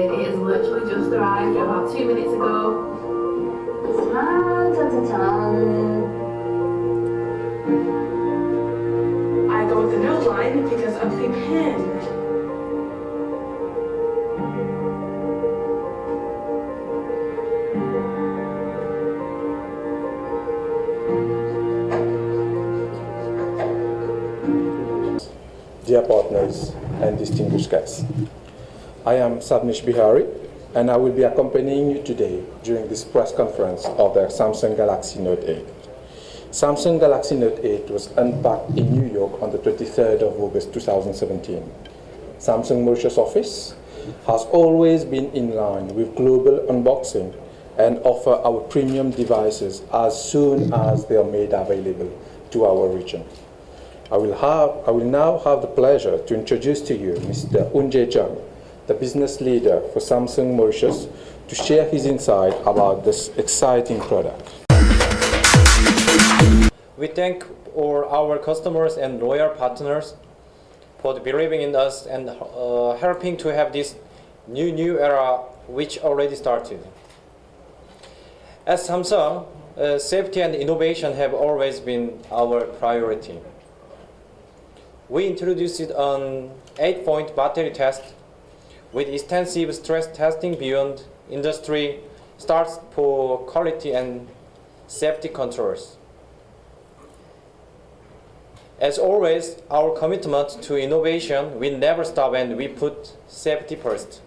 excited. It has literally just arrived about 2 minutes ago. I go with the new line because of the pen. Dear partners and distinguished guests, I am Sabnish Bihari, and I will be accompanying you today during this press conference of the Samsung Galaxy Note 8. Samsung Galaxy Note 8 was unpacked in New York on the 23rd of August 2017. Samsung Mauritius office has always been in line with global unboxing and offer our premium devices as soon as they are made available to our region. I will now have the pleasure to introduce to you Mr. Eun Jae Jung, the business leader for Samsung Mauritius, to share his insight about this exciting product. We thank all our customers and loyal partners for believing in us and helping to have this new era which already started. At Samsung, safety and innovation have always been our priority. We introduced an 8-point battery test with extensive stress testing beyond industry starts for quality and safety controls. As always, our commitment to innovation will never stop and we put safety first.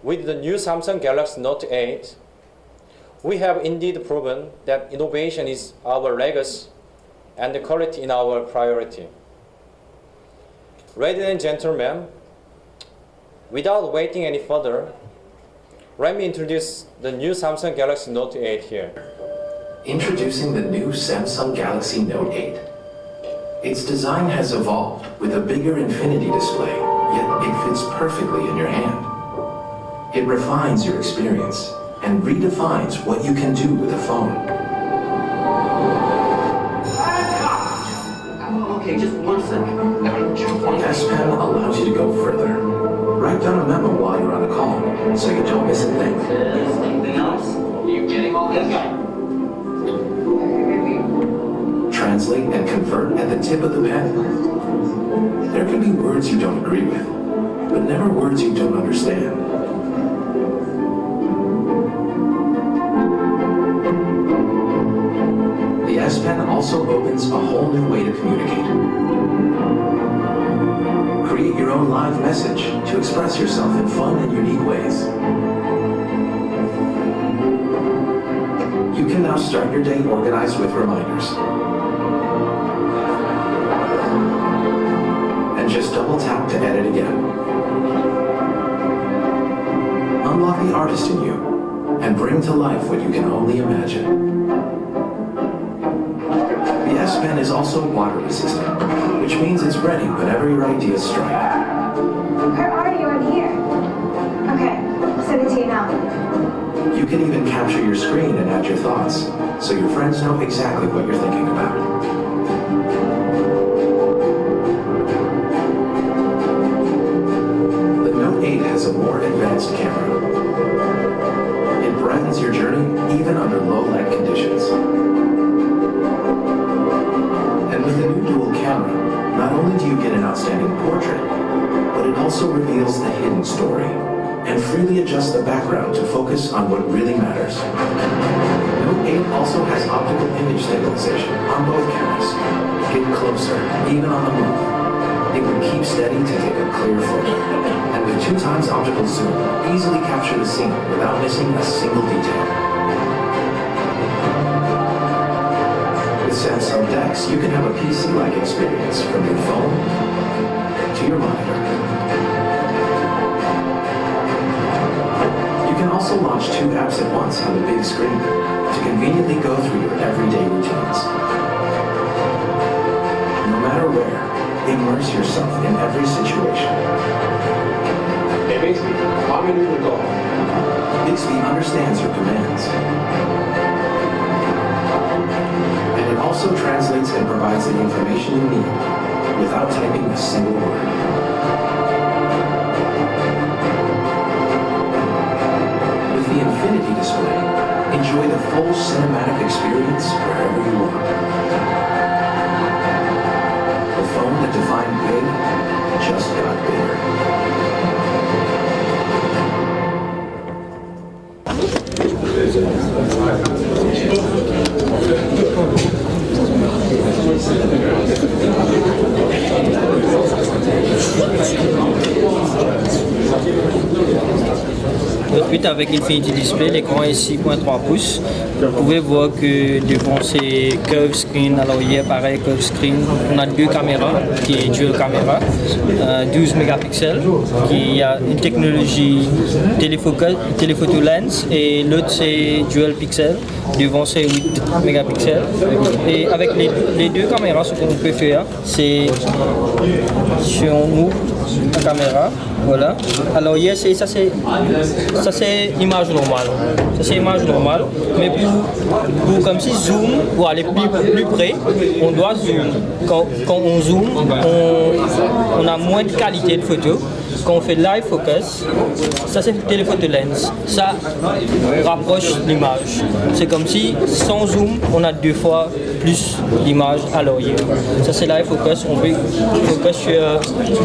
With the new Samsung Galaxy Note 8, we have indeed proven that innovation is our legacy and the quality in our priority. Ladies and gentlemen, without waiting any further, let me introduce the new Samsung Galaxy Note 8 here. Introducing the new Samsung Galaxy Note 8. Its design has evolved with a bigger infinity display, yet it fits perfectly in your hand. It refines your experience and redefines what you can do with a phone. Okay, just 1 second. The S Pen allows you to go further. Write down a memo while you're on a call, so you don't miss a thing. Anything else? Are you getting all this? Translate and convert at the tip of the pen. There can be words you don't agree with, but never words you don't understand. The S Pen also opens a whole new way to communicate. Create your own live message to express yourself in fun and unique ways. You can now start your day organized with reminders. And just double tap to edit again. Unlock the artist in you and bring to life what you can only imagine. The S Pen is also water resistant, which means it's ready whenever your ideas strike. Where are you? I'm here. Okay, send it to you now. You can even capture your screen and add your thoughts, so your friends know exactly what you're thinking about. The Note 8 has a more advanced camera. It brightens your journey even under low light conditions. And with the new dual camera, not only do you get an outstanding portrait, but it also reveals the hidden story and freely adjusts the background to focus on what really matters. Note 8 also has optical image stabilization on both cameras. Get closer, even on the move. It will keep steady to take a clear photo. And with 2x optical zoom, easily capture the scene without missing a single detail. With Samsung DeX, you can have a PC-like experience from your phone to your monitor. You can also launch 2 apps at once on the big screen to conveniently go through your everyday routines. No matter where, immerse yourself in every situation. Hey Bixby, how many will go? Bixby understands your commands. And it also translates and provides the information you need without typing a single word. enjoy the full cinematic experience wherever you are. The phone that defined big just got bigger. Ensuite, avec Infinity Display, l'écran est 6.3 pouces. Vous pouvez voir que devant ces curve screen, alors hier pareil curve screen, on a deux caméras qui est dual caméra, 12 mégapixels, qui a une technologie téléphoto lens et l'autre c'est dual pixel. Devant c'est 8 mégapixels. Et avec les deux caméras, ce qu'on peut faire, c'est si on ouvre la caméra, voilà. Alors hier ça c'est image normale. Ça c'est image normale. Mais pour comme si zoom, pour aller plus près, on doit zoom. Quand on zoom, on a moins de qualité de photo. Quand on fait live focus, ça c'est téléphoto lens. Ça rapproche l'image. C'est comme si sans zoom, on a 2 fois plus l'image à l'œil. Ça c'est live focus. On peut focus sur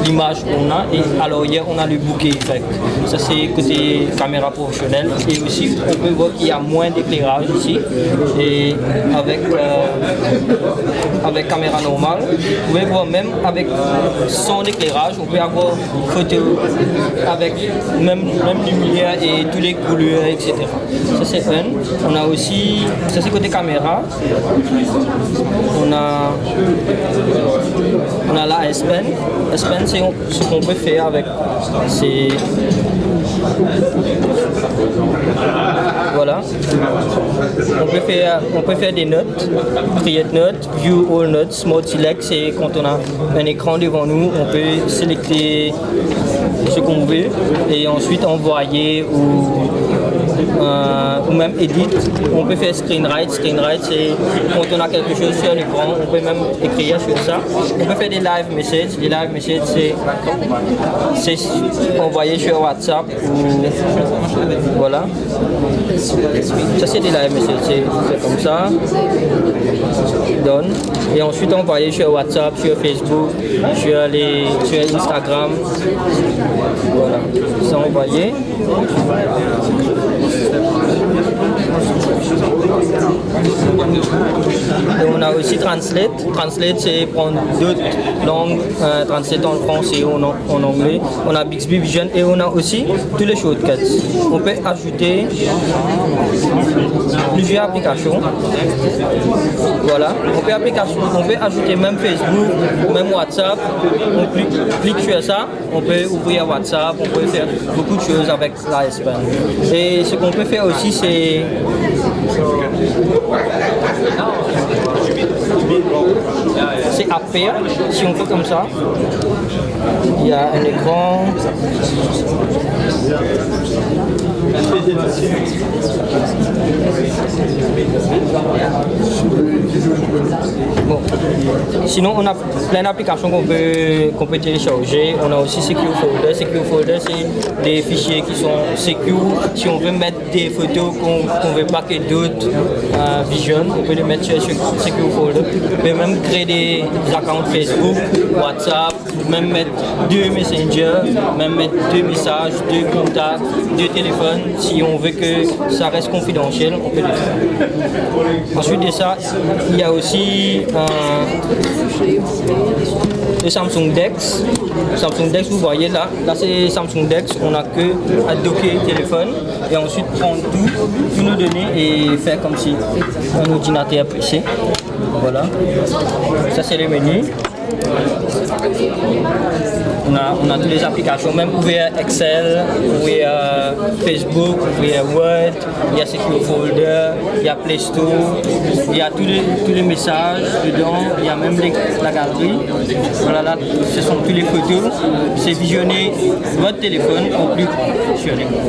l'image qu'on a et à l'œil on a le bokeh effect. Ça c'est côté caméra professionnelle. Et aussi on peut voir qu'il y a moins d'éclairage ici. Et avec caméra normale, vous pouvez voir même avec sans éclairage, on peut avoir photo avec même lumière et toutes les couleurs, etc. Ça c'est un. On a aussi, ça c'est côté caméra. On a la S-Pen. S-Pen c'est ce qu'on peut faire avec ces... Voilà. On peut faire des notes, create notes, view all notes, smart select, c'est quand on a un écran devant nous, on peut sélectionner ce qu'on veut et ensuite envoyer ou même edit. On peut faire screen write. Screen write c'est quand on a quelque chose sur l'écran, on peut même écrire sur ça. On peut faire des live messages. Les live messages c'est envoyer sur WhatsApp ou voilà. Ça c'est des live messages, c'est comme ça. Donne. Et ensuite envoyer sur WhatsApp, sur Facebook, sur Instagram. Voilà. Ça envoyé. Et on a aussi Translate. Translate, c'est prendre d'autres langues, Translate en français ou en anglais. On a Bixby Vision et on a aussi tous les shortcuts. On peut ajouter plusieurs applications. Voilà. On peut ajouter même Facebook, même WhatsApp. On clique sur ça, on peut ouvrir WhatsApp, on peut faire beaucoup de choses avec la S-Pen. Et ce qu'on peut faire aussi, c'est à faire. Si on fait comme ça, il y a un écran. Bon. Sinon, on a plein d'applications qu'on peut télécharger. On a aussi Secure Folder. Secure Folder, c'est des fichiers qui sont secure. Si on veut mettre des photos qu'on veut pas que d'autres visionnent, on peut les mettre sur Secure Folder. On peut même créer des accounts Facebook, WhatsApp, même mettre 2 Messenger, même mettre 2 messages, 2 contacts, 2 téléphones. Si on veut que ça reste confidentiel, on peut le faire. Ensuite de ça, il y a aussi le Samsung Dex. Samsung Dex, vous voyez là c'est Samsung Dex. On n'a que à docker le téléphone et ensuite prendre toutes nos données et faire comme si un ordinateur PC. Voilà. Ça c'est le menu. On a toutes les applications, même ouvrir Excel, ouvrir Facebook, ouvrir Word, il y a Secure Folder, il y a Play Store, il y a tous les messages dedans, il y a même la galerie. Voilà, là, ce sont toutes les photos. C'est visionner votre téléphone au plus grand sur l'écran.